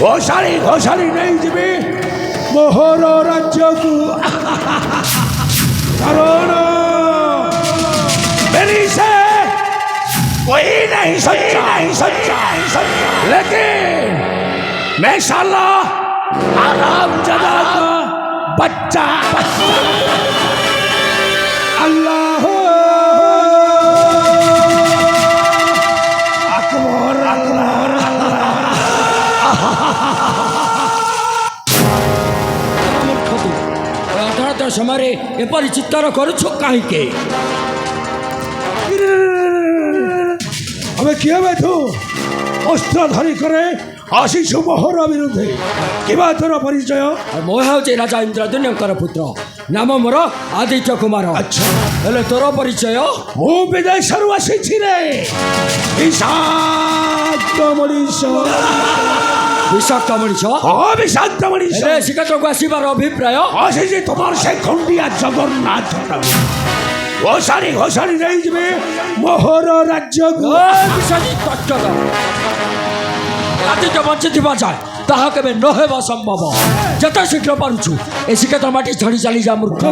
ଘୋଷାଳି ନେଇଯିବି ମୋହର ରାଜ୍ୟକୁ କାରଣ मेरी से कोई नहीं सच्चा लेकिन मैं साला आराम जदा का बच्चा अल्लाह अकबर ଅଧାରତ ସମୟରେ ଏପରି ଚିତ୍କାର କରୁଛୁ କାହିଁକି? ଆମେ କିଏ ବେଠୁ ଅସ୍ତ୍ର ଧରି করে ଆସିଛୁ ମୋହର ବିରୁଦ୍ଧେ କିବା ତୋର ପରିଚୟ? ମୁଁ ହେଉଛି ରାଜା ଇନ୍ଦ୍ରଦ୍ୟୁମ୍ନଙ୍କର ପୁତ୍ର, ନାମ ମୋର ଆଦିତ୍ୟ କୁମାର। ଆଚ୍ଛା ହେଲେ ତୋର ପରିଚୟ? ମୁଁ ବିଦେଶରୁ ଆସିଛି ରେ ବିଷାକ୍ତ ମଣିଷ ବିଷାକ୍ତ ମଣିଷ? ବିଷାକ୍ତ ମଣିଷ ହେଲେ ଶ୍ରୀକ୍ଷେତ୍ରକୁ ଆସିବାର ଅଭିପ୍ରାୟ? ଆସିଛି ତୁମର ସେ ଖଣ୍ଡିଆ ଜଗନ୍ନାଥ ଘୋଷାଳି ନେଇଯିବେ ମୋହର ରାଜ୍ୟକୁ। ଆଦିତ୍ୟ ବଞ୍ଚିଥିବା ଯାଏ ତାହା କେବେ ନ ହେବା ସମ୍ଭବ। ଯେତେ ଶୀଘ୍ର ପାରୁଛୁ ଏ ଶ୍ରୀକ୍ଷେତ୍ର ମାଟି ଛାଡ଼ି ଚାଲିଯା ମୂର୍ଖ।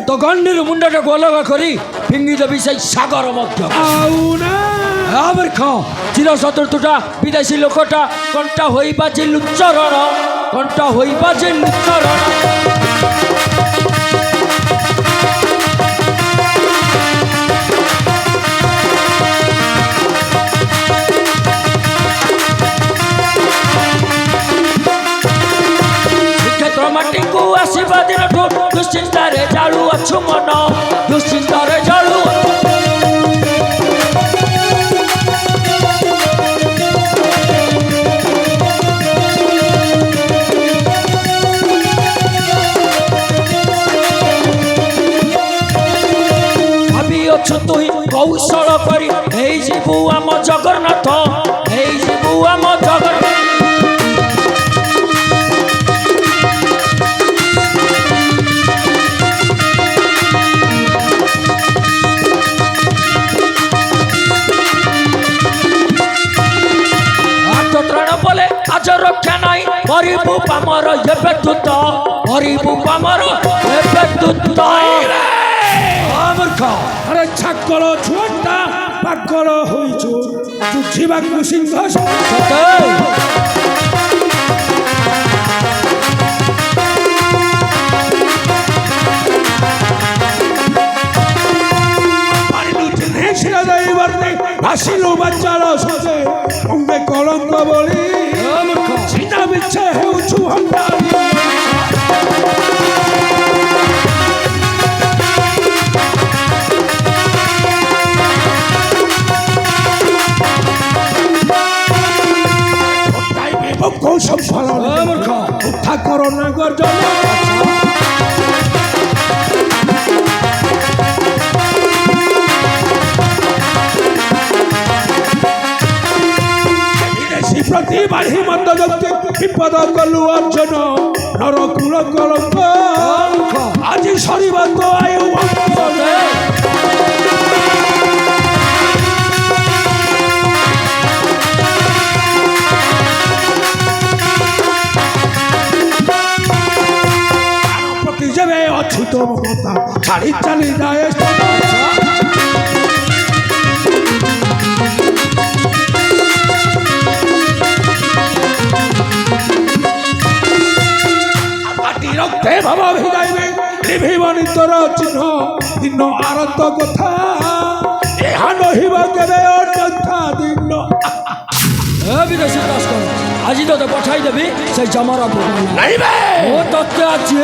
ତ ଗଣ୍ଡିରୁ ମୁଣ୍ଡଟାକୁ ଅଲଗା କରି ଫିଙ୍ଗି ଦେବି ସେଇ ସାଗର ମଧ୍ୟ। ମୂର୍ଖ ଚିର ଶତ୍ରୁଟା ବିଦେଶୀ ଲୋକଟା କଣ୍ଟା ହୋଇବା ଯେ ଲୁଚରଣ ମାଟିକୁ ଆସିବା ଦିନଠୁ ଦୁଶ୍ଚିନ୍ତାରେ ଜାଳୁଅଛୁ ମନ, ଦୁଶ୍ଚିନ୍ତାରେ ଜାଳୁଅଛୁ। ଭାବିଅଛୁ ତୁହି କୌଶଳ କରି ହେଇଯିବୁ ଆମ ଜଗନ୍ନାଥ, ହେଇଯିବୁ ଆମ ଜଗନ୍ନାଥ। আজ রক্ষা নাই মরিবু পামর এবে তুত, মরিবু পামর এবে তুত। মূর্খ আরে ছাগল ছুয়াটা পাগল হইଛୁ যুদ্ধিବାକୁ সিংহাসন ভাসিলু বাচ্চার সজে মুন্ডে কলঙ্ক বলি চিন্তা বিচ্ছে হেউছু হন্ডারি। কৌশল উঠা করো না গর্জন প্রতি বাড়ি মন্দ যুক্তি বিপদ কলু অর্জন নরকুল কলঙ্ক আজি সরিবা তো আয়ু প্রতি যাবে অচ্যুত মমতা ছাড়ি চালি যায় রক্তে ভাবা ভিজাইবে নিভিবনি তোর চিহ্ন দিন আরত কথা এহা নহিব কেবে অন্যথা দিন। বিদেশি কাজ কর, আজি তোতে পঠাই দেবি সেই জামারা নাইবে ও তত্ত্বে আছে।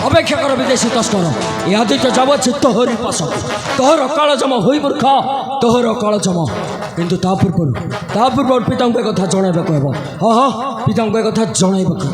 অপেক্ষা কর বিদেশী তস্কর ইহাদি তো যাবছে তোহরি পাশ তোহর কাଳ জমা হই মূর্খ তোহর কাଳ জমা কিন্তু ତା ପୂର୍ବରୁ ପିତାଙ୍କୁ ଏ କଥା ଜଣାଇବାକୁ ହେବ ହଁ ପିତାଙ୍କୁ ଏ କଥା ଜଣାଇବାକୁ